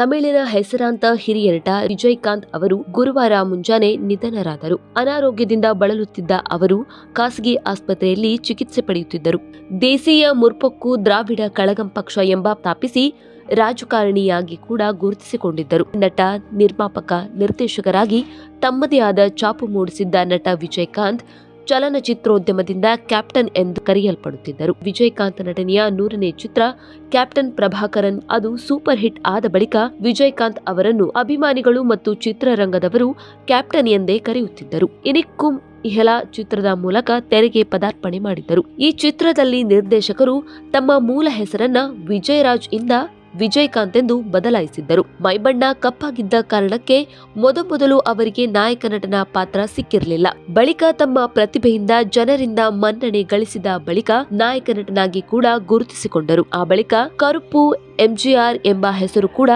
ತಮಿಳಿನ ಹೆಸರಾಂತ ಹಿರಿಯ ನಟ ವಿಜಯಕಾಂತ್ ಅವರು ಗುರುವಾರ ಮುಂಜಾನೆ ನಿಧನರಾದರು. ಅನಾರೋಗ್ಯದಿಂದ ಬಳಲುತ್ತಿದ್ದ ಅವರು ಖಾಸಗಿ ಆಸ್ಪತ್ರೆಯಲ್ಲಿ ಚಿಕಿತ್ಸೆ ಪಡೆಯುತ್ತಿದ್ದರು. ದೇಶೀಯ ಮುರ್ಪೊಕ್ಕು ದ್ರಾವಿಡ ಕಳಗಂ ಪಕ್ಷ ಎಂಬ ಸ್ಥಾಪಿಸಿ ರಾಜಕಾರಣಿಯಾಗಿ ಕೂಡ ಗುರುತಿಸಿಕೊಂಡಿದ್ದರು. ನಟ, ನಿರ್ಮಾಪಕ, ನಿರ್ದೇಶಕರಾಗಿ ತಮ್ಮದೇ ಆದ ಛಾಪು ಮೂಡಿಸಿದ್ದ ನಟ ವಿಜಯಕಾಂತ್ ಚಲನಚಿತ್ರೋದ್ಯಮದಿಂದ ಕ್ಯಾಪ್ಟನ್ ಎಂದು ಕರೆಯಲ್ಪಡುತ್ತಿದ್ದರು. ವಿಜಯಕಾಂತ್ ನಟನೆಯ 100ನೇ ಚಿತ್ರ ಕ್ಯಾಪ್ಟನ್ ಪ್ರಭಾಕರನ್ ಅದು ಸೂಪರ್ ಹಿಟ್ ಆದ ಬಳಿಕ ವಿಜಯಕಾಂತ್ ಅವರನ್ನು ಅಭಿಮಾನಿಗಳು ಮತ್ತು ಚಿತ್ರರಂಗದವರು ಕ್ಯಾಪ್ಟನ್ ಎಂದೇ ಕರೆಯುತ್ತಿದ್ದರು. ಇನಿಕ್ಕುಂ ಇಹೆಲಾ ಚಿತ್ರದ ಮೂಲಕ ತೆರೆಗೆ ಪದಾರ್ಪಣೆ ಮಾಡಿದ್ದರು. ಈ ಚಿತ್ರದಲ್ಲಿ ನಿರ್ದೇಶಕರು ತಮ್ಮ ಮೂಲ ಹೆಸರನ್ನ ವಿಜಯರಾಜ್ ಇಂದ ವಿಜಯಕಾಂತ್ ಎಂದು ಬದಲಾಯಿಸಿದ್ದರು. ಮೈಬಣ್ಣ ಕಪ್ಪಾಗಿದ್ದ ಕಾರಣಕ್ಕೆ ಮೊದಲು ಅವರಿಗೆ ನಾಯಕ ನಟನ ಪಾತ್ರ ಸಿಕ್ಕಿರಲಿಲ್ಲ. ಬಳಿಕ ತಮ್ಮ ಪ್ರತಿಭೆಯಿಂದ ಜನರಿಂದ ಮನ್ನಣೆ ಗಳಿಸಿದ ಬಳಿಕ ನಾಯಕ ನಟನಾಗಿ ಕೂಡ ಗುರುತಿಸಿಕೊಂಡರು. ಆ ಬಳಿಕ ಕರುಪ್ಪು ಎಂಜಿಆರ್ ಎಂಬ ಹೆಸರು ಕೂಡ